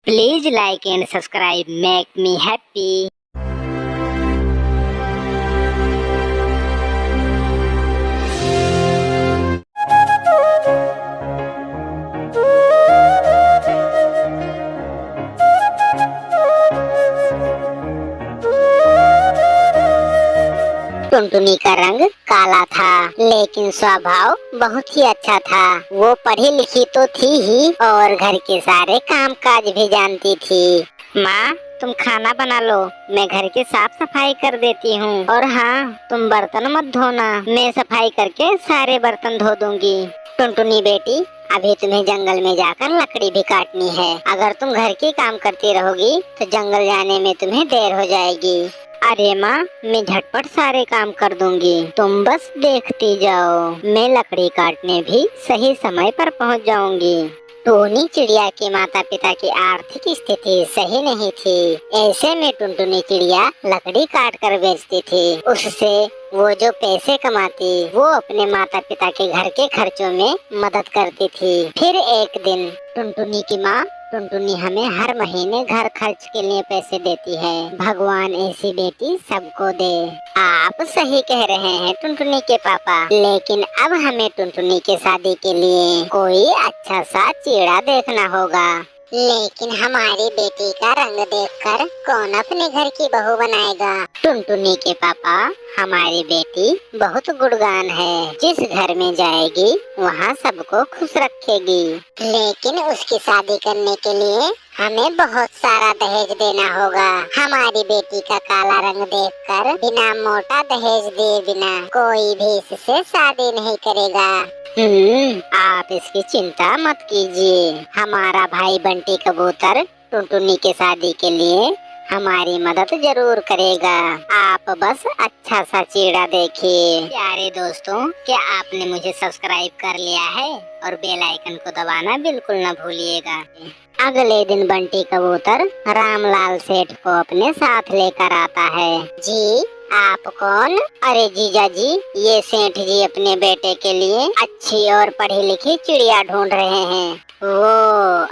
Please like and subscribe, make me happy. Tuntuni का रंग काला था, लेकिन स्वभाव बहुत ही अच्छा था। वो पढ़ी लिखी तो थी ही और घर के सारे काम काज भी जानती थी। माँ, तुम खाना बना लो, मैं घर की साफ सफाई कर देती हूँ। और हाँ, तुम बर्तन मत धोना, मैं सफाई करके सारे बर्तन धो दूंगी। टुनटुनी बेटी, अभी तुम्हें जंगल में जाकर लकड़ी भी काटनी है। अगर तुम घर के काम करती रहोगी तो जंगल जाने में तुम्हें देर हो जाएगी। अरे माँ, मैं झटपट सारे काम कर दूंगी, तुम बस देखती जाओ। मैं लकड़ी काटने भी सही समय पर पहुँच जाऊंगी। टोनी चिड़िया के माता पिता की आर्थिक स्थिति सही नहीं थी। ऐसे में टुनटुनी चिड़िया लकड़ी काट कर बेचती थी। उससे वो जो पैसे कमाती वो अपने माता पिता के घर के खर्चों में मदद करती थी। फिर एक दिन टुनटुनी की माँ, टुनटुनी हमें हर महीने घर खर्च के लिए पैसे देती है, भगवान ऐसी बेटी सबको दे। आप सही कह रहे हैं टुनटुनी के पापा, लेकिन अब हमें टुनटुनी के शादी के लिए कोई अच्छा सा चिड़ा देखना होगा। लेकिन हमारी बेटी का रंग देखकर कौन अपने घर की बहू बनाएगा? टुनटुनी के पापा, हमारी बेटी बहुत गुणगान है, जिस घर में जाएगी वहाँ सबको खुश रखेगी। लेकिन उसकी शादी करने के लिए हमें बहुत सारा दहेज देना होगा। हमारी बेटी का काला रंग देखकर बिना मोटा दहेज दिए बिना कोई भी इससे शादी नहीं करेगा। आप इसकी चिंता मत कीजिए, हमारा भाई बंटी कबूतर टुनटुनी के शादी के लिए हमारी मदद जरूर करेगा। आप बस अच्छा सा चिड़ा देखिए। प्यारे दोस्तों, क्या आपने मुझे सब्सक्राइब कर लिया है? और बेल आइकन को दबाना बिल्कुल न भूलिएगा। अगले दिन बंटी कबूतर रामलाल सेठ को अपने साथ लेकर आता है। जी, आप कौन? अरे जीजा जी, ये सेठ जी अपने बेटे के लिए अच्छी और पढ़ी लिखी चिड़िया ढूंढ रहे हैं। वो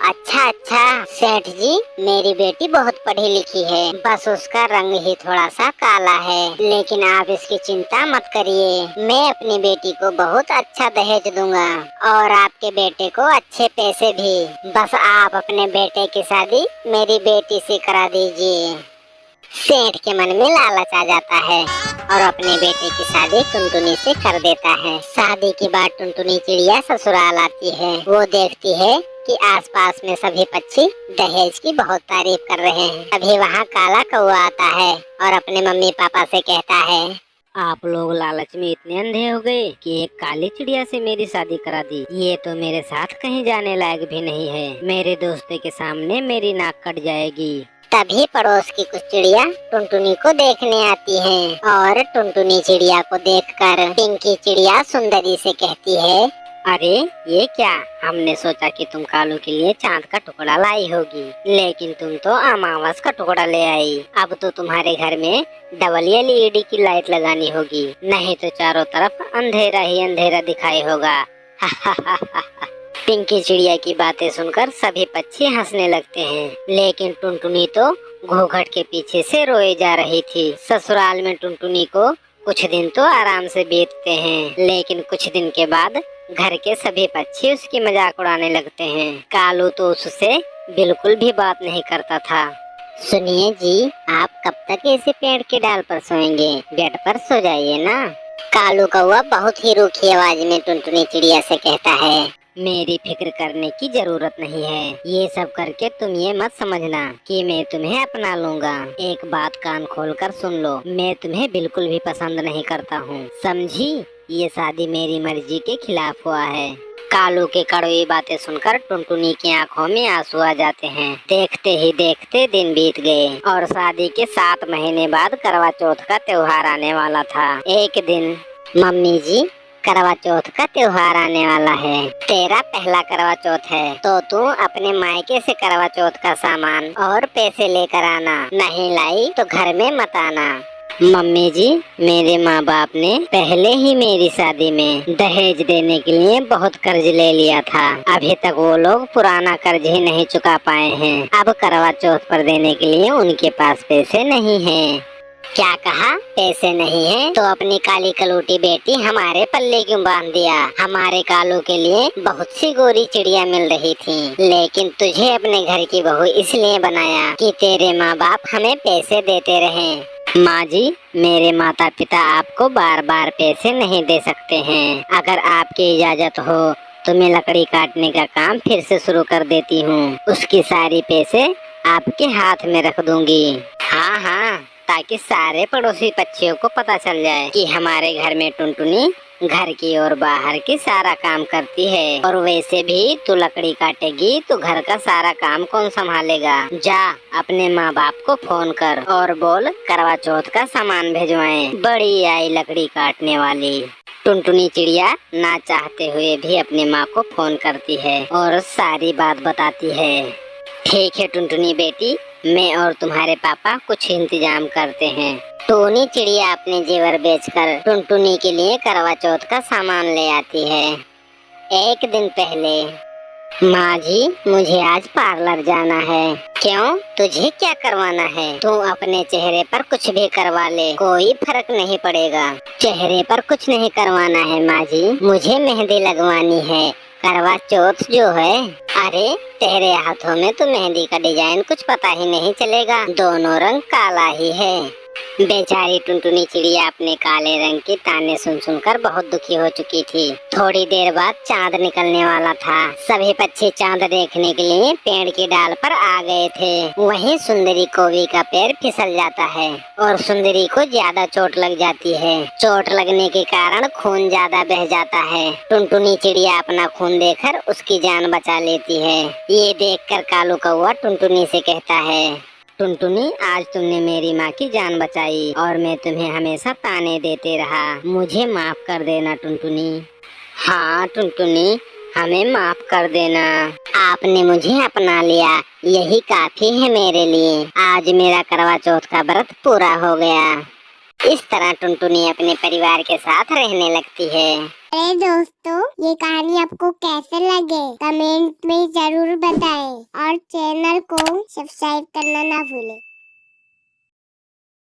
अच्छा अच्छा सेठ जी, मेरी बेटी बहुत पढ़ी लिखी है, बस उसका रंग ही थोड़ा सा काला है। लेकिन आप इसकी चिंता मत करिए, मैं अपनी बेटी को बहुत अच्छा दहेज दूंगा और आपके बेटे को अच्छे पैसे भी। बस आप अपने बेटे की शादी मेरी बेटी से करा दीजिए। सेठ के मन में लालच आ जाता है और अपने बेटे की शादी टुनटुनी से कर देता है। शादी के बाद टुनटुनी चिड़िया ससुराल आती है। वो देखती है कि आसपास में सभी पक्षी दहेज की बहुत तारीफ कर रहे हैं। अभी वहाँ काला कौवा आता है और अपने मम्मी पापा से कहता है, आप लोग लालच में इतने अंधे हो गए कि एक काली चिड़िया से मेरी शादी करा दी। ये तो मेरे साथ कहीं जाने लायक भी नहीं है, मेरे दोस्तों के सामने मेरी नाक कट जाएगी। तभी पड़ोस की कुछ चिड़िया टुनटुनी को देखने आती हैं और टुनटुनी चिड़िया को देखकर पिंकी चिड़िया सुंदरी से कहती है, अरे ये क्या, हमने सोचा कि तुम कालू के लिए चांद का टुकड़ा लाई होगी, लेकिन तुम तो अमावस का टुकड़ा ले आई। अब तो तुम्हारे घर में डबल LED की लाइट लगानी होगी, नहीं तो चारों तरफ अंधेरा ही अंधेरा दिखाई होगा। पिंकी चिड़िया की बातें सुनकर सभी पक्षी हंसने लगते हैं, लेकिन टुनटुनी तो घूंघट के पीछे से रोए जा रही थी। ससुराल में टुनटुनी को कुछ दिन तो आराम से बीतते हैं, लेकिन कुछ दिन के बाद घर के सभी पक्षी उसकी मजाक उड़ाने लगते हैं। कालू तो उससे बिल्कुल भी बात नहीं करता था। सुनिए जी, आप कब तक ऐसे पेड़ के डाल पर सोएंगे? बेड पर सो जाइए ना। कालू कौवा बहुत ही रूखी आवाज में टुनटुनी चिड़िया से कहता है, मेरी फिक्र करने की जरूरत नहीं है, ये सब करके तुम ये मत समझना कि मैं तुम्हें अपना लूंगा। एक बात कान खोलकर सुन लो, मैं तुम्हें बिल्कुल भी पसंद नहीं करता हूँ, समझी? ये शादी मेरी मर्जी के खिलाफ हुआ है। कालू के कड़वी बातें सुनकर टुनटुनी की आंखों में आंसू आ जाते हैं। देखते ही देखते दिन बीत गए और शादी के 7 महीने बाद करवा चौथ का त्योहार आने वाला था। एक दिन, मम्मी जी, करवा चौथ का त्योहार आने वाला है, तेरा पहला करवा चौथ है, तो तू अपने मायके से करवा चौथ का सामान और पैसे लेकर आना, नहीं लाई तो घर में मत आना। मम्मी जी, मेरे माँ बाप ने पहले ही मेरी शादी में दहेज देने के लिए बहुत कर्ज ले लिया था। अभी तक वो लोग पुराना कर्ज ही नहीं चुका पाए हैं। अब करवा चौथ पर देने के लिए उनके पास पैसे नहीं हैं। क्या कहा? पैसे नहीं है तो अपनी काली कलूटी बेटी हमारे पल्ले क्यों बांध दिया? हमारे कालू के लिए बहुत सी गोरी चिड़िया मिल रही थी, लेकिन तुझे अपने घर की बहू इसलिए बनाया कि तेरे माँ बाप हमें पैसे देते रहे। माँ जी, मेरे माता पिता आपको बार बार पैसे नहीं दे सकते हैं। अगर आपकी इजाजत हो तो मैं लकड़ी काटने का काम फिर से शुरू कर देती हूँ। उसकी सारी पैसे आपके हाथ में रख दूंगी। हाँ हाँ, ताकि सारे पड़ोसी पक्षियों को पता चल जाए कि हमारे घर में टुनटुनी घर की और बाहर की सारा काम करती है। और वैसे भी तू लकड़ी काटेगी तो घर का सारा काम कौन संभालेगा? जा अपने माँ बाप को फोन कर और बोल करवा चौथ का सामान भेजवाएं। बड़ी आई लकड़ी काटने वाली। टुनटुनी चिड़िया ना चाहते हुए भी अपनी माँ को फोन करती है और सारी बात बताती है। ठीक है टुनटुनी बेटी, मैं और तुम्हारे पापा कुछ इंतजाम करते हैं। टोनी चिड़िया अपने जेवर बेचकर टुनटुनी के लिए करवा चौथ का सामान ले आती है। एक दिन पहले, माँ जी मुझे आज पार्लर जाना है। क्यों? तुझे क्या करवाना है? तू अपने चेहरे पर कुछ भी करवा ले, कोई फर्क नहीं पड़ेगा। चेहरे पर कुछ नहीं करवाना है माँ जी, मुझे मेहंदी लगवानी है। करवा चौथ जो है। अरे तेरे हाथों में तो मेहंदी का डिजाइन कुछ पता ही नहीं चलेगा, दोनों रंग काला ही है। बेचारी टुनटुनी चिड़िया अपने काले रंग की ताने सुन सुनकर बहुत दुखी हो चुकी थी। थोड़ी देर बाद चांद निकलने वाला था। सभी पक्षी चांद देखने के लिए पेड़ की डाल पर आ गए थे। वहीं सुंदरी कोवी का पैर फिसल जाता है और सुंदरी को ज्यादा चोट लग जाती है। चोट लगने के कारण खून ज्यादा बह जाता है। टुनटुनी चिड़िया अपना खून देकर उसकी जान बचा लेती है। ये देखकर कालू कौवा टुनटुनी से कहता है, टुनटुनी आज तुमने मेरी माँ की जान बचाई और मैं तुम्हें हमेशा ताने देते रहा। मुझे माफ कर देना टुनटुनी। हाँ टुनटुनी, हमें माफ कर देना। आपने मुझे अपना लिया, यही काफी है मेरे लिए। आज मेरा करवा चौथ का व्रत पूरा हो गया। इस तरह टुनटुनी अपने परिवार के साथ रहने लगती है। अरे दोस्तों, ये कहानी आपको कैसे लगे कमेंट में जरूर बताएं और चैनल को सब्सक्राइब करना ना भूलें।